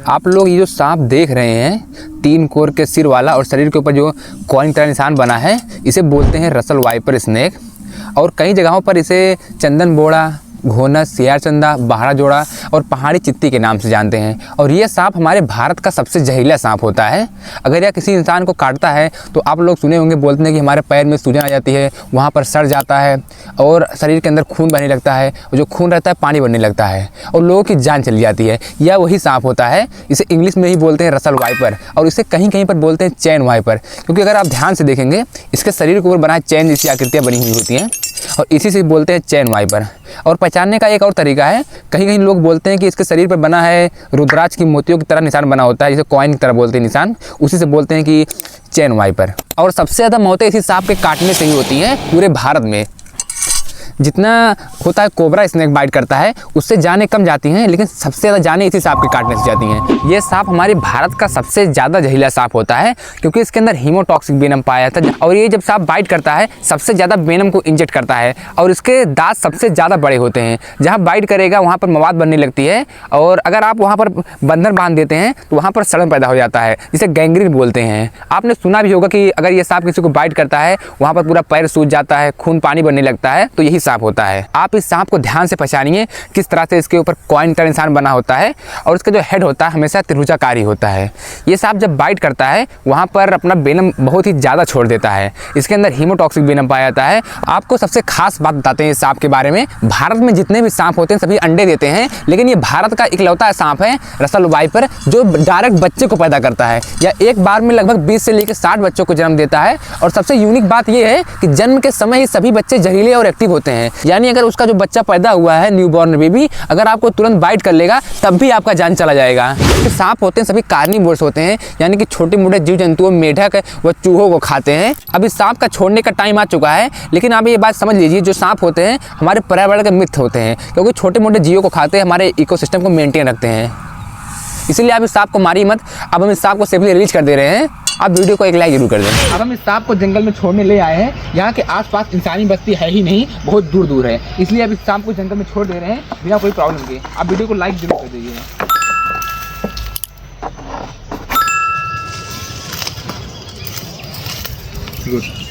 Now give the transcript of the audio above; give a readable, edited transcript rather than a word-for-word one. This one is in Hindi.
आप लोग ये जो सांप देख रहे हैं, 3 कोर के सिर वाला और शरीर के ऊपर जो कॉइन की तरह निशान बना है, इसे बोलते हैं रसल वाइपर स्नेक। और कई जगहों पर इसे चंदन बोड़ा, घोनस, सियारचंदा, बहरा जोड़ा और पहाड़ी चित्ती के नाम से जानते हैं। और ये सांप हमारे भारत का सबसे जहरीला सांप होता है। अगर यह किसी इंसान को काटता है तो आप लोग सुने होंगे, बोलते हैं कि हमारे पैर में सूजन आ जाती है, वहाँ पर सड़ जाता है और शरीर के अंदर खून बहने लगता है, और जो खून रहता है पानी बनने लगता है और लोगों की जान चली जाती है। यह वही सांप होता है। इसे इंग्लिश में ही बोलते हैं रसल वाइपर, और इसे कहीं कहीं पर बोलते हैं चैन वाइपर, क्योंकि अगर आप ध्यान से देखेंगे इसके शरीर के ऊपर बना चैन जैसी आकृतियाँ बनी हुई होती हैं, और इसी से बोलते हैं चैन वाइपर। और पहचानने का एक और तरीका है, कहीं कहीं लोग बोलते हैं कि इसके शरीर पर बना है रुद्राक्ष की मोतियों की तरह निशान बना होता है, जिसे कॉइन की तरह बोलते हैं निशान, उसी से बोलते हैं कि चैन वाइपर। और सबसे ज़्यादा मौतें इसी सांप के काटने से ही होती हैं पूरे भारत में। जितना होता है कोबरा स्नेक बाइट करता है, उससे जानें कम जाती हैं, लेकिन सबसे ज़्यादा जानें इसी सांप के काटने से जाती हैं। ये सांप हमारे भारत का सबसे ज़्यादा जहरीला सांप होता है, क्योंकि इसके अंदर हीमोटॉक्सिक वेनम पाया जाता है। और ये जब सांप बाइट करता है, सबसे ज़्यादा वेनम को इंजेक्ट करता है, और इसके दांत सबसे ज़्यादा बड़े होते हैं। जहाँ बाइट करेगा वहाँ पर मवाद बनने लगती है, और अगर आप वहाँ पर बंधन बांध देते हैं तो वहाँ पर सड़न पैदा हो जाता है, जिसे गैंग्रीन बोलते हैं। आपने सुना भी होगा कि अगर ये सांप किसी को बाइट करता है, वहाँ पर पूरा पैर सूज जाता है, खून पानी बनने लगता है, तो यही सांप होता है। आप इस सांप को ध्यान से पहचानिए, किस तरह से इसके ऊपर कॉइन का निशान बना होता है, और इसका जो हेड होता है हमेशा त्रिभुजाकारी होता है। ये सांप जब बाइट करता है, वहाँ पर अपना वेनम बहुत ही ज़्यादा छोड़ देता है। इसके अंदर हीमोटॉक्सिक वेनम पाया जाता है। आपको सबसे खास बात बताते हैं इस सांप के बारे में। भारत में जितने भी सांप होते हैं सभी अंडे देते हैं, लेकिन ये भारत का इकलौता सांप है रसल वाइपर, जो डायरेक्ट बच्चे को पैदा करता है, या एक बार में लगभग 20 से लेकर 60 बच्चों को जन्म देता है। और सबसे यूनिक बात यह है कि जन्म के समय ही सभी बच्चे जहरीले और एक्टिव होते हैं। यानी अगर उसका जो बच्चा पैदा हुआ है, न्यूबॉर्न बेबी, अगर आपको तुरंत बाइट कर लेगा तब भी आपका जान चला जाएगा। तो सांप होते हैं सभी कार्निवोर्स होते हैं, यानी कि छोटे मोटे जीव जंतुओं, मेढक व चूहों को खाते हैं। अब इस सांप का छोड़ने का टाइम आ चुका है, लेकिन आप ये बात समझ लीजिए, जो सांप होते हैं हमारे पर्यावरण के मित्र होते हैं, क्योंकि छोटे मोटे जीवों को खाते हैं, हमारे इकोसिस्टम को मेंटेन रखते हैं। इसीलिए आप इस सांप को मारिए मत। अब हम इस सांप को सेफली रिलीज कर दे रहे हैं। आप वीडियो को एक लाइक जरूर कर दें। अब हम इस सांप को जंगल में छोड़ने ले आए हैं। यहाँ के आसपास इंसानी बस्ती है ही नहीं, बहुत दूर दूर है, इसलिए अब इस सांप को जंगल में छोड़ दे रहे हैं बिना कोई प्रॉब्लम के। आप वीडियो को लाइक जरूर कर दीजिए। गुड।